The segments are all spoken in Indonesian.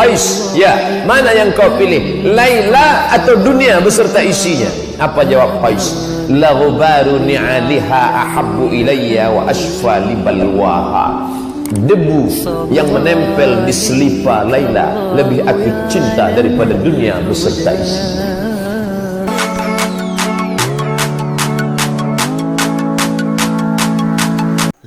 Qais, ya, mana yang kau pilih, Laila atau dunia beserta isinya? Apa jawab Qais? La ghubaru ni'aliha ahabbu ilayya wa ashfa li balwaha. Debu yang menempel di selipar Laila lebih aku cinta daripada dunia beserta isinya.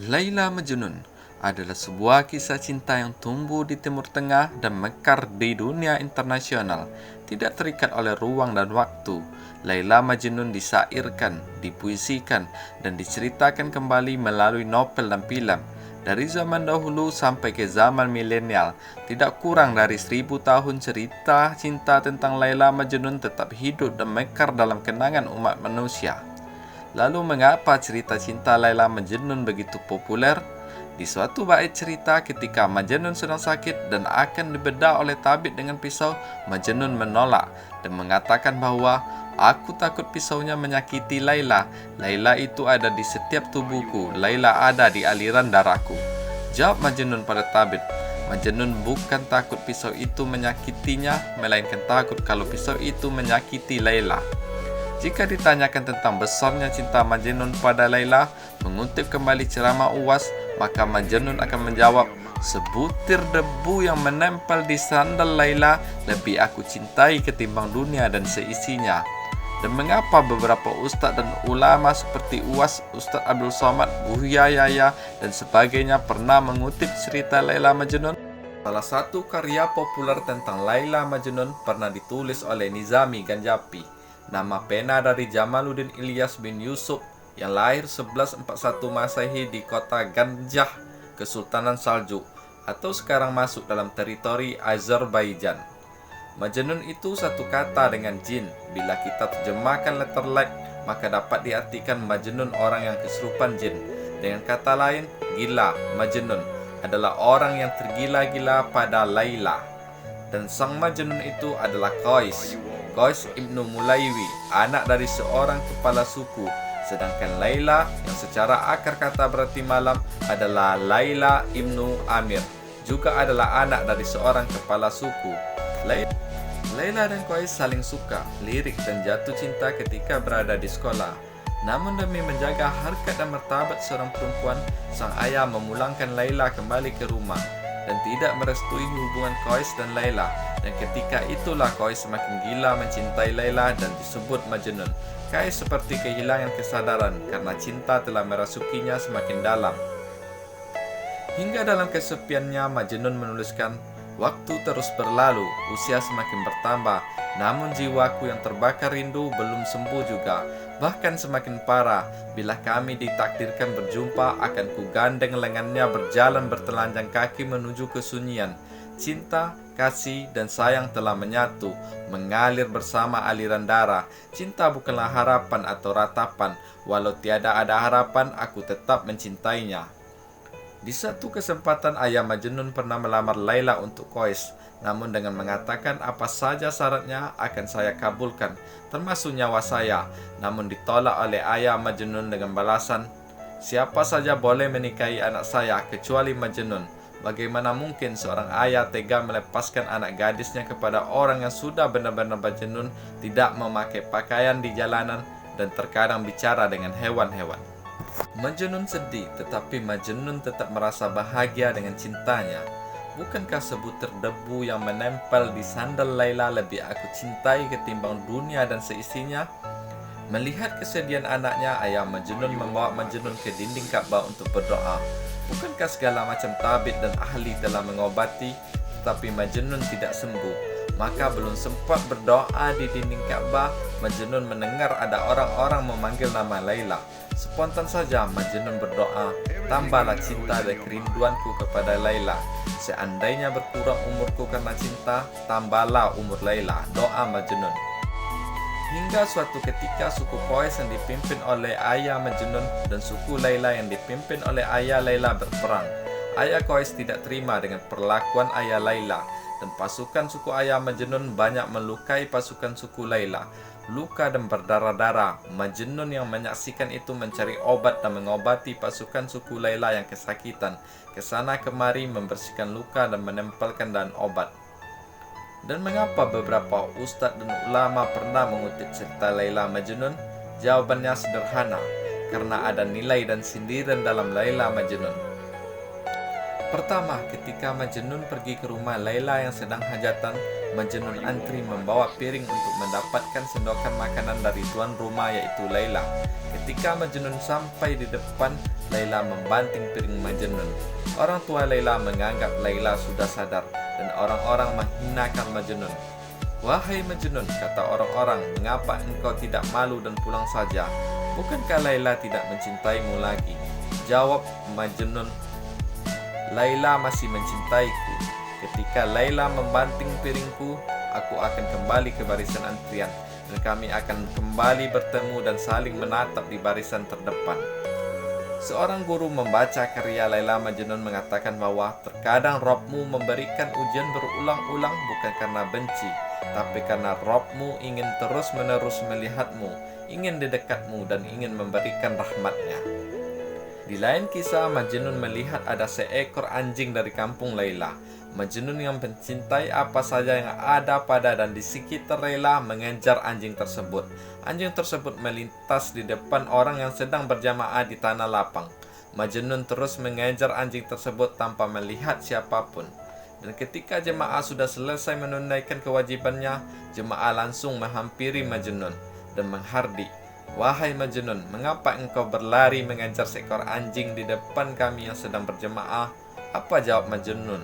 Laila Majnun adalah sebuah kisah cinta yang tumbuh di Timur Tengah dan mekar di dunia internasional, tidak terikat oleh ruang dan waktu. Laila Majnun disairkan, dipuisikan, dan diceritakan kembali melalui novel dan film. Dari zaman dahulu sampai ke zaman milenial, tidak kurang dari 1000 tahun cerita cinta tentang Laila Majnun tetap hidup dan mekar dalam kenangan umat manusia. Lalu mengapa cerita cinta Laila Majnun begitu populer? Di suatu bait cerita ketika Majnun sedang sakit dan akan dibedah oleh tabib dengan pisau, Majnun menolak dan mengatakan bahwa aku takut pisaunya menyakiti Laila. Laila itu ada di setiap tubuhku, Laila ada di aliran darahku. Jawab Majnun pada tabib, Majnun bukan takut pisau itu menyakitinya, melainkan takut kalau pisau itu menyakiti Laila. Jika ditanyakan tentang besarnya cinta Majnun pada Laila, mengutip kembali ceramah Uwas, maka Majnun akan menjawab, sebutir debu yang menempel di sandal Laila lebih aku cintai ketimbang dunia dan seisinya. Dan mengapa beberapa ustadz dan ulama seperti Uwas, Ustadz Abdul Somad, Buya Yahya, dan sebagainya pernah mengutip cerita Laila Majnun? Salah satu karya populer tentang Laila Majnun pernah ditulis oleh Nizami Ganjapi. Nama pena dari Jamaluddin Ilyas bin Yusuf yang lahir 1141 Masehi di kota Ganjah, Kesultanan Saljuk, atau sekarang masuk dalam teritori Azerbaijan. Majnun itu satu kata dengan jin. Bila kita terjemahkan letter lag, maka dapat diartikan Majnun orang yang kesurupan jin. Dengan kata lain, gila, Majnun adalah orang yang tergila-gila pada Laila. Dan sang Majnun itu adalah Qais ibnu Mulaiwi, anak dari seorang kepala suku. Sedangkan Laila, yang secara akar kata berarti malam, adalah Laila ibnu Amir, juga adalah anak dari seorang kepala suku. Laila dan Qais saling suka, lirik dan jatuh cinta ketika berada di sekolah. Namun demi menjaga harkat dan martabat seorang perempuan, sang ayah memulangkan Laila kembali ke rumah dan tidak merestui hubungan Qais dan Laila. Dan ketika itulah Qais semakin gila mencintai Laila dan disebut Majnun. Qais seperti kehilangan kesadaran karena cinta telah merasukinya semakin dalam. Hingga dalam kesepiannya Majnun menuliskan, waktu terus berlalu, usia semakin bertambah, namun jiwaku yang terbakar rindu belum sembuh juga. Bahkan semakin parah, bila kami ditakdirkan berjumpa, akan kugandeng lengannya berjalan bertelanjang kaki menuju kesunyian. Cinta, kasih, dan sayang telah menyatu, mengalir bersama aliran darah. Cinta bukanlah harapan atau ratapan, walau tiada ada harapan, aku tetap mencintainya. Di satu kesempatan ayah Majnun pernah melamar Laila untuk Qais, namun dengan mengatakan apa saja syaratnya akan saya kabulkan, termasuk nyawa saya. Namun ditolak oleh ayah Majnun dengan balasan, siapa saja boleh menikahi anak saya kecuali Majnun. Bagaimana mungkin seorang ayah tega melepaskan anak gadisnya kepada orang yang sudah benar-benar Majnun, tidak memakai pakaian di jalanan, dan terkadang bicara dengan hewan-hewan. Majnun sedih, tetapi Majnun tetap merasa bahagia dengan cintanya. Bukankah sebutir debu yang menempel di sandal Laila lebih aku cintai ketimbang dunia dan seisinya? Melihat kesedihan anaknya, ayah Majnun membawa Majnun ke dinding Ka'bah untuk berdoa. Bukankah segala macam tabib dan ahli telah mengobati, tetapi Majnun tidak sembuh? Maka belum sempat berdoa di dinding Ka'bah, Majnun mendengar ada orang-orang memanggil nama Laila. Spontan saja Majnun berdoa, tambahlah cinta dan kerinduanku kepada Laila. Seandainya berkurang umurku karena cinta, tambahlah umur Laila. Doa Majnun. Hingga suatu ketika suku Qais yang dipimpin oleh ayah Majnun dan suku Laila yang dipimpin oleh ayah Laila berperang. Ayah Qais tidak terima dengan perlakuan ayah Laila, dan pasukan suku ayah Majnun banyak melukai pasukan suku Laila. Luka dan berdarah-darah, Majnun yang menyaksikan itu mencari obat dan mengobati pasukan suku Laila yang kesakitan. Kesana kemari membersihkan luka dan menempelkan daun obat. Dan mengapa beberapa ustadz dan ulama pernah mengutip cerita Laila Majnun? Jawabannya sederhana, karena ada nilai dan sindiran dalam Laila Majnun. Pertama, ketika Majnun pergi ke rumah Laila yang sedang hajatan, Majnun antri membawa piring untuk mendapatkan sendokan makanan dari tuan rumah yaitu Laila. Ketika Majnun sampai di depan, Laila membanting piring Majnun. Orang tua Laila menganggap Laila sudah sadar dan orang-orang menghinakan Majnun. "Wahai Majnun," kata orang-orang, "mengapa engkau tidak malu dan pulang saja? Bukankah Laila tidak mencintaimu lagi?" Jawab Majnun, "Laila masih mencintaiku. Ketika Laila membanting piringku, aku akan kembali ke barisan antrian dan kami akan kembali bertemu dan saling menatap di barisan terdepan." Seorang guru membaca karya Laila Majnun mengatakan bahwa terkadang Rabbmu memberikan ujian berulang-ulang bukan karena benci, tapi karena Rabbmu ingin terus-menerus melihatmu, ingin di dekatmu dan ingin memberikan rahmatnya. Di lain kisah, Majnun melihat ada seekor anjing dari kampung Laila. Majnun yang mencintai apa saja yang ada pada dan di sekitar Laila mengejar anjing tersebut. Anjing tersebut melintas di depan orang yang sedang berjamaah di tanah lapang. Majnun terus mengejar anjing tersebut tanpa melihat siapapun. Dan ketika jemaah sudah selesai menunaikan kewajibannya, jemaah langsung menghampiri Majnun dan menghardik, "Wahai Majnun, mengapa engkau berlari mengejar seekor anjing di depan kami yang sedang berjemaah?" Apa jawab Majnun?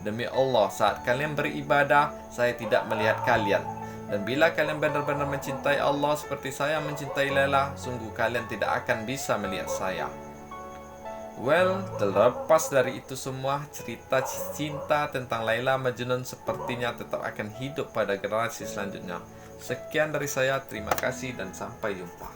"Demi Allah, saat kalian beribadah, saya tidak melihat kalian. Dan bila kalian benar-benar mencintai Allah seperti saya mencintai Laila, sungguh kalian tidak akan bisa melihat saya." Well, terlepas dari itu semua, cerita cinta tentang Laila Majnun sepertinya tetap akan hidup pada generasi selanjutnya. Sekian dari saya, terima kasih dan sampai jumpa.